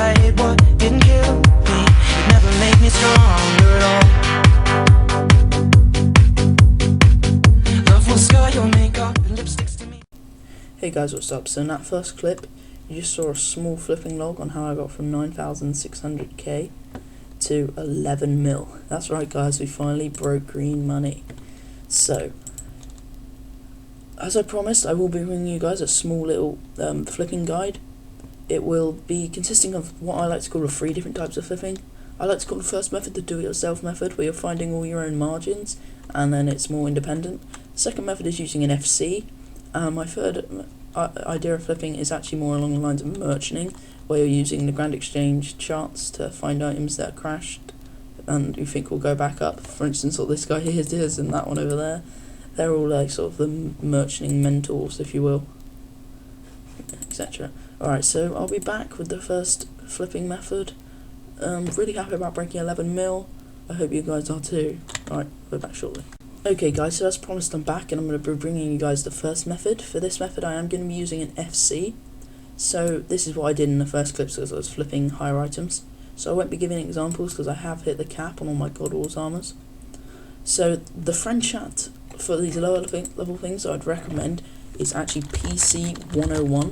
fight what didn't kill me, never made me stronger at all. Love will scar your makeup and lipsticks to me. Hey guys, what's up? So in that first clip, you just saw a small flipping log on how I got from 9,600k to 11 mil. That's right guys, we finally broke green money. So, as I promised, I will be bringing you guys a small little flipping guide. It will be consisting of what I like to call the 3 different types of flipping. I like to call the first method the do-it-yourself method, where you're finding all your own margins, and then it's more independent. The second method is using an FC. My third idea of flipping is actually more along the lines of merchanting, where you're using the Grand Exchange charts to find items that are crashed and you think will go back up. For instance, what this guy here is and that one over there. They're all like sort of the merchanting mentors, if you will, etc. Alright, so I'll be back with the first flipping method. Really happy about breaking 11 mil. I hope you guys are too. Alright, we're back shortly. Okay guys, so as promised, I'm back and I'm going to be bringing you guys the first method. For this method I am going to be using an FC. So this is what I did in the first clip, because I was flipping higher items. So I won't be giving examples because I have hit the cap on all my God Wars armors. So the friend chat for these lower level things I'd recommend is actually PC 101.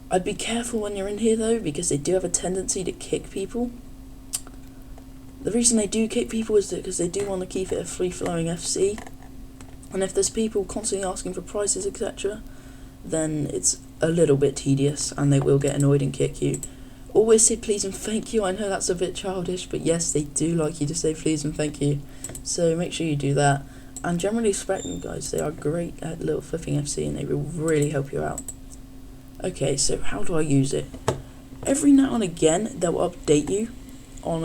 I'd be careful when you're in here though, because they do have a tendency to kick people. The reason they do kick people is because they do want to keep it a free-flowing FC, and if there's people constantly asking for prices, etc., then it's a little bit tedious and they will get annoyed and kick you. Always say please and thank you. I know that's a bit childish, but yes, they do like you to say please and thank you, so make sure you do that. And generally speaking guys, they are great at little flipping FC and they will really help you out. Okay, so how do I use it? Every now and again they'll update you on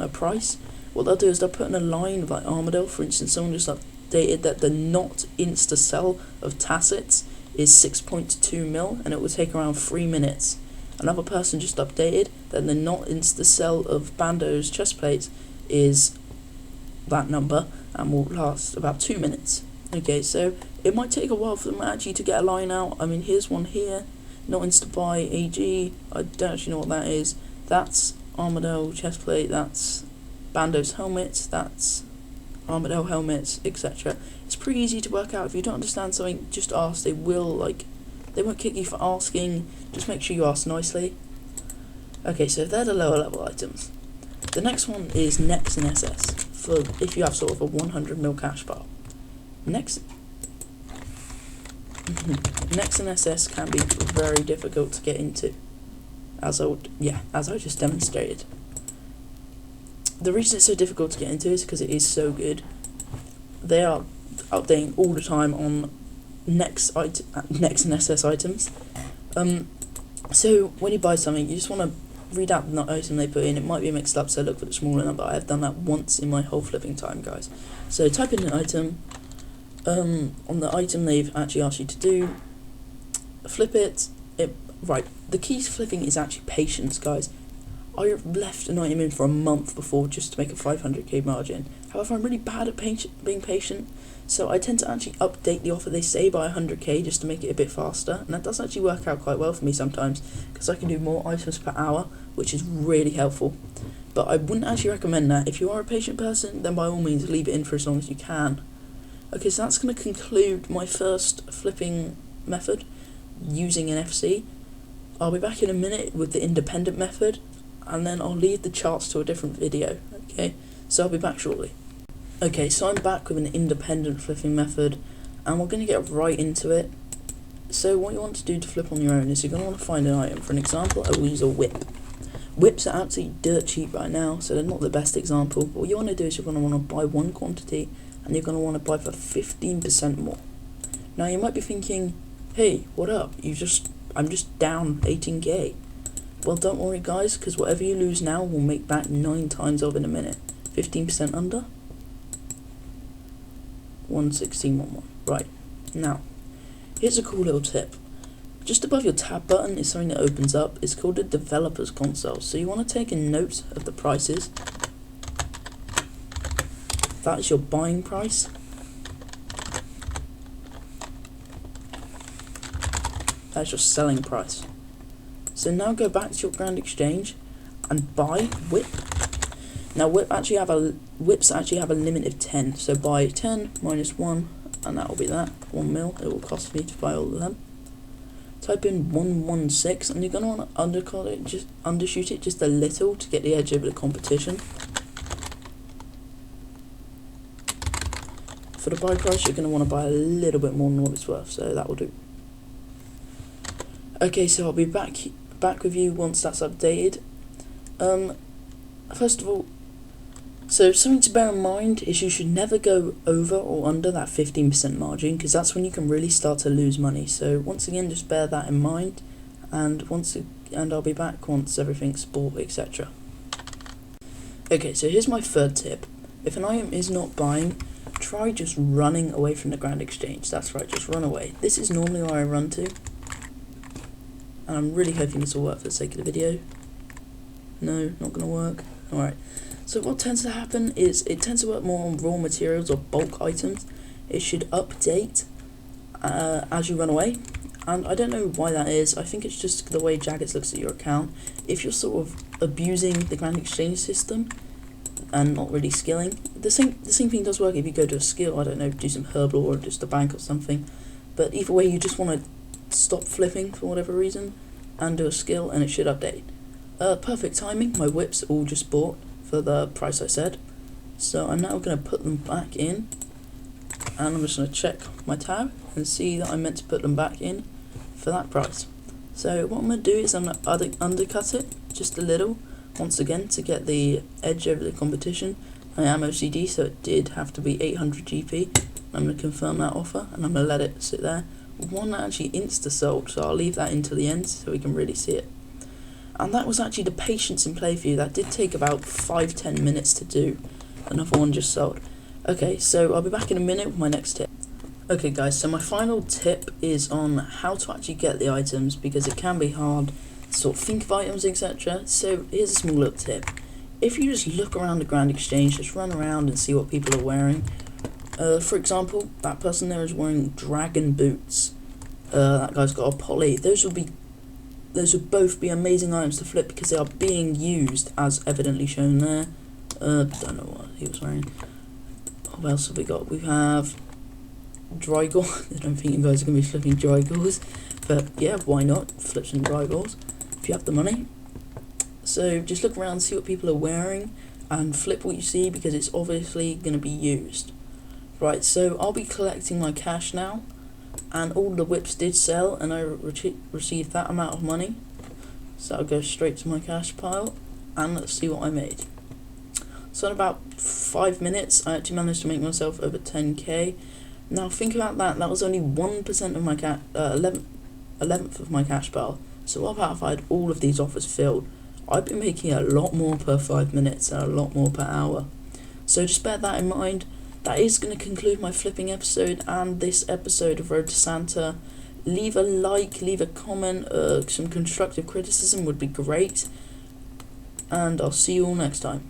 a price. What they'll do is they'll put in a line of like Armadale, for instance. Someone just updated that the not insta sell of Tassets is 6.2 mil and it will take around 3 minutes. Another person just updated that the not insta sell of Bando's chest plates is that number and will last about 2 minutes. Okay, so it might take a while for them actually to get a line out. I mean, here's one here, not insta buy AG. I don't actually know what that is. That's Armadale chestplate, that's Bando's helmets, that's Armadale helmets, etc. It's pretty easy to work out. If you don't understand something, just ask. They won't kick you for asking. Just make sure you ask nicely. Okay, so they're the lower level items. The next one is Nex and SS, for if you have sort of a 100 mil cash bar. Nex and SS can be very difficult to get into, as I just demonstrated. The reason it's so difficult to get into is because it is so good. They are updating all the time on Nex and SS items. So when you buy something, you just want to read out the item they put in. It might be mixed up, so look for the smaller number. I have done that once in my whole flipping time, guys. So type in an item. On the item they've actually asked you to do, flip it. Right, the key to flipping is actually patience, guys. I left an item in for a month before just to make a 500k margin. However, I'm really bad at being patient, so I tend to actually update the offer they say by 100k just to make it a bit faster, and that does actually work out quite well for me sometimes, because I can do more items per hour, which is really helpful. But I wouldn't actually recommend that. If you are a patient person, then by all means leave it in for as long as you can. Okay, so that's going to conclude my first flipping method using an FC. I'll be back in a minute with the independent method, and then I'll leave the charts to a different video. Okay, so I'll be back shortly. Okay, so I'm back with an independent flipping method, and we're going to get right into it. So what you want to do to flip on your own is you're going to want to find an item. For an example, I will use a whip. Whips are absolutely dirt cheap right now, so they're not the best example. But what you want to do is you're going to want to buy one quantity, and you're going to want to buy for 15% more. Now you might be thinking, hey, what up? I'm just down 18k. Well, don't worry guys, because whatever you lose now will make back 9 times of in a minute. 15% under, 11611. Right, now, here's a cool little tip. Just above your tab button is something that opens up. It's called the developer's console. So you want to take a note of the prices. That is your buying price. That's your selling price. So now go back to your Grand Exchange and buy whip. Now whips actually have a limit of 10. So buy 10 minus 1, and that will be that 1 mil. It will cost me to buy all of them. Type in 116, and you're gonna want to undershoot it just a little to get the edge over the competition. For the buy price, you're gonna want to buy a little bit more than what it's worth, so that will do. Okay, so I'll be back with you once that's updated. First of all, so something to bear in mind is you should never go over or under that 15% margin, because that's when you can really start to lose money. So once again, just bear that in mind, and I'll be back once everything's bought, etc. Okay, so here's my third tip. If an item is not buying, try just running away from the Grand Exchange. That's right, just run away. This is normally where I run to, and I'm really hoping this will work for the sake of the video. No, not gonna work. Alright. So what tends to happen is it tends to work more on raw materials or bulk items. It should update as you run away, and I don't know why that is. I think it's just the way Jagex looks at your account. If you're sort of abusing the Grand Exchange system and not really skilling, the same thing does work if you go to a skill. I don't know, do some herbal or just a bank or something. But either way, you just want to stop flipping for whatever reason and do a skill, and it should update. Perfect timing. My whips all just bought for the price I said, so I'm now going to put them back in, and I'm just going to check my tab and see that I meant to put them back in for that price. So what I'm going to do is I'm going to undercut it just a little, once again, to get the edge over the competition. I am OCD, so it did have to be 800 GP. I'm going to confirm that offer, and I'm going to let it sit there. One actually insta-sold, so I'll leave that until the end so we can really see it. And that was actually the patience in play for you. That did take about 5-10 minutes to do. Another one just sold. Okay, so I'll be back in a minute with my next tip. Okay guys, so my final tip is on how to actually get the items, because it can be hard to sort of think of items, etc. So here's a small little tip. If you just look around the Grand Exchange, just run around and see what people are wearing. For example, that person there is wearing dragon boots. That guy's got a poly. Those would both be amazing items to flip because they are being used, as evidently shown there. Don't know what he was wearing. What else have we got? We have Drygor. I don't think you guys are going to be flipping Drygors, but yeah, why not? Flip some Drygors if you have the money. So just look around, see what people are wearing, and flip what you see because it's obviously going to be used. Right, so I'll be collecting my cash now. And all the whips did sell, and I received that amount of money. So I'll go straight to my cash pile, and let's see what I made. So in about 5 minutes, I actually managed to make myself over 10k. Now think about that. That was only 1% of my 11th of my cash pile. So what about if I had all of these offers filled? I'd be making a lot more per 5 minutes and a lot more per hour. So just bear that in mind. That is going to conclude my flipping episode and this episode of Road to Santa. Leave a like, leave a comment, some constructive criticism would be great. And I'll see you all next time.